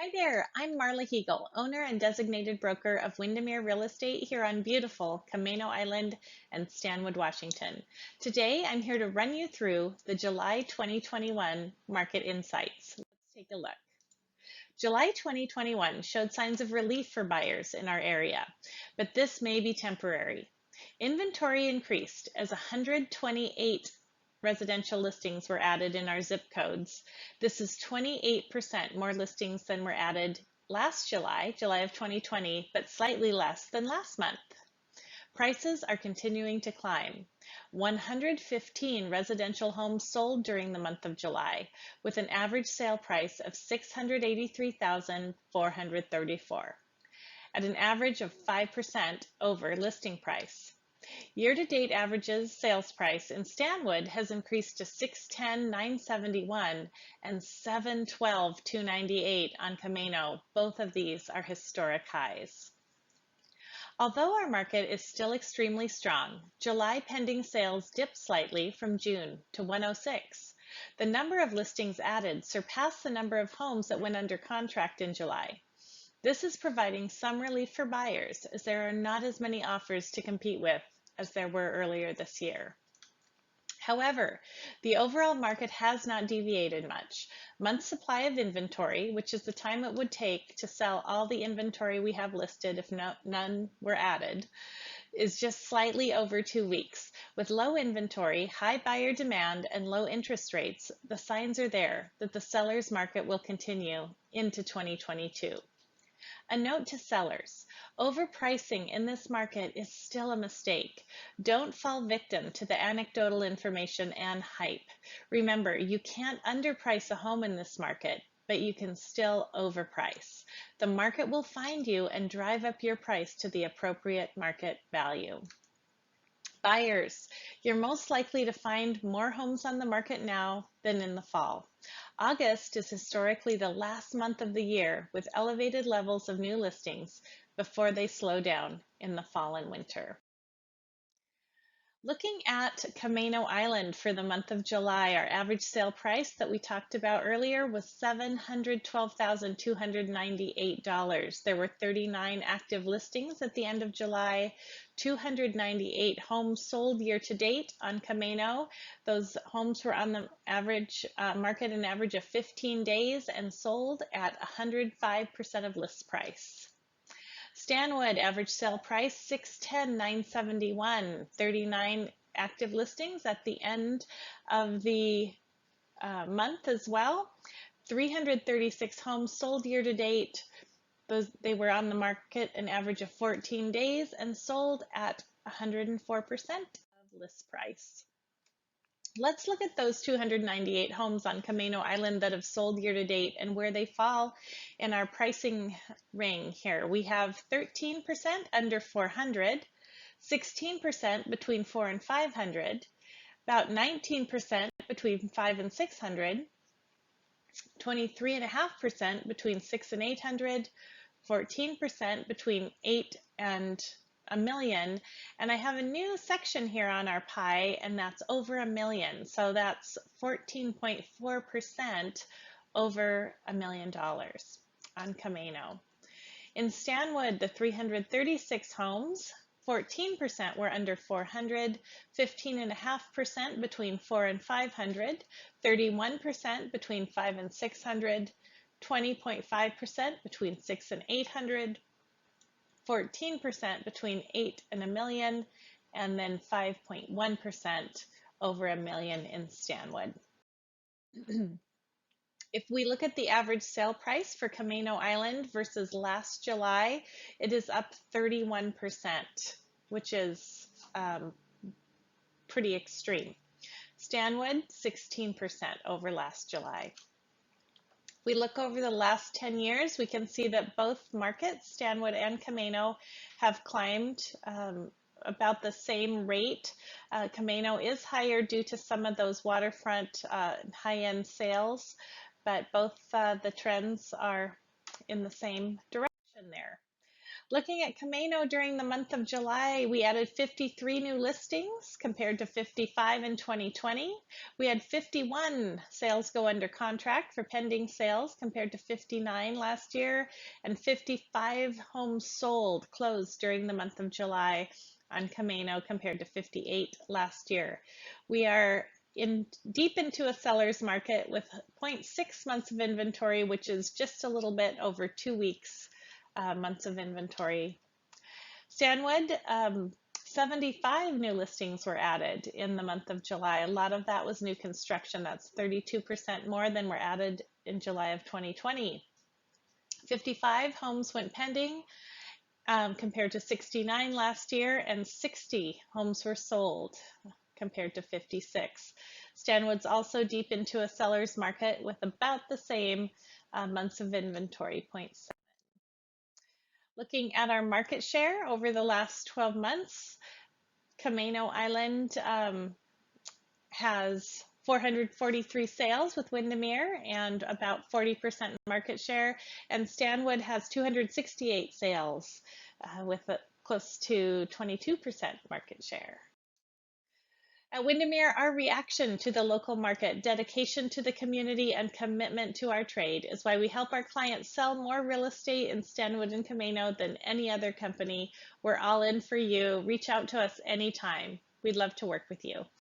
Hi there, I'm Marla Hegel, owner and designated broker of Windermere Real Estate here on beautiful Camano Island and Stanwood, Washington. Today, I'm here to run you through the July 2021 market insights. Let's take a look. July 2021 showed signs of relief for buyers in our area, but this may be temporary. Inventory increased as 128 residential listings were added in our zip codes. This is 28% more listings than were added last July of 2020, but slightly less than last month. Prices are continuing to climb. 115 residential homes sold during the month of July, with an average sale price of $683,434, at an average of 5% over listing price. Year-to-date averages sales price in Stanwood has increased to $610,971 and $712,298 on Camano. Both of these are historic highs. Although our market is still extremely strong, July pending sales dipped slightly from June to 106. The number of listings added surpassed the number of homes that went under contract in July. This is providing some relief for buyers as there are not as many offers to compete with as there were earlier this year. However, the overall market has not deviated much. Month supply of inventory, which is the time it would take to sell all the inventory we have listed if none were added, is just slightly over 2 weeks. With low inventory, high buyer demand, and low interest rates, the signs are there that the seller's market will continue into 2022. A note to sellers: overpricing in this market is still a mistake. Don't fall victim to the anecdotal information and hype. Remember, you can't underprice a home in this market, but you can still overprice. The market will find you and drive up your price to the appropriate market value. Buyers, you're most likely to find more homes on the market now than in the fall. August is historically the last month of the year with elevated levels of new listings before they slow down in the fall and winter. Looking at Camano Island for the month of July, our average sale price that we talked about earlier was $712,298. There were 39 active listings at the end of July, 298 homes sold year to date on Camano. Those homes were on the average market an average of 15 days and sold at 105% of list price. Stanwood average sale price $610,971, 39 active listings at the end of the month as well. 336 homes sold year to date. They were on the market an average of 14 days and sold at 104% of list price. Let's look at those 298 homes on Camano Island that have sold year to date and where they fall in our pricing ring here. We have 13% under 400, 16% between 4 and 500, about 19% between 5 and 600, 23.5% between 6 and 800, 14% between 8 and a million, and I have a new section here on our pie, and that's over $1 million. So that's 14.4% over $1 million on Camano. In Stanwood, the 336 homes, 14% were under 400, 15.5% between 4 and 500, 31% between 5 and 600, 20.5% between 6 and 800, 14% between 8 and a million, and then 5.1% over $1 million in Stanwood. If we look at the average sale price for Camano Island versus last July, it is up 31%, which is pretty extreme. Stanwood, 16% over last July. If we look over the last 10 years, we can see that both markets, Stanwood and Camano, have climbed about the same rate. Camano is higher due to some of those waterfront high-end sales, but both the trends are in the same direction there. Looking at Camano during the month of July, we added 53 new listings compared to 55 in 2020. We had 51 sales go under contract for pending sales compared to 59 last year, and 55 homes sold closed during the month of July on Camano compared to 58 last year. We are deep into a seller's market with 0.6 months of inventory, which is just a little bit over 2 weeks months of inventory. Stanwood, 75 new listings were added in the month of July. A lot of that was new construction. That's 32% more than were added in July of 2020. 55 homes went pending compared to 69 last year, and 60 homes were sold compared to 56. Stanwood's also deep into a seller's market with about the same months of inventory, 0.7. Looking at our market share over the last 12 months, Camano Island has 443 sales with Windermere and about 40% market share, and Stanwood has 268 sales with close to 22% market share. At Windermere, our reaction to the local market, dedication to the community, and commitment to our trade is why we help our clients sell more real estate in Stanwood and Camano than any other company. We're all in for you. Reach out to us anytime. We'd love to work with you.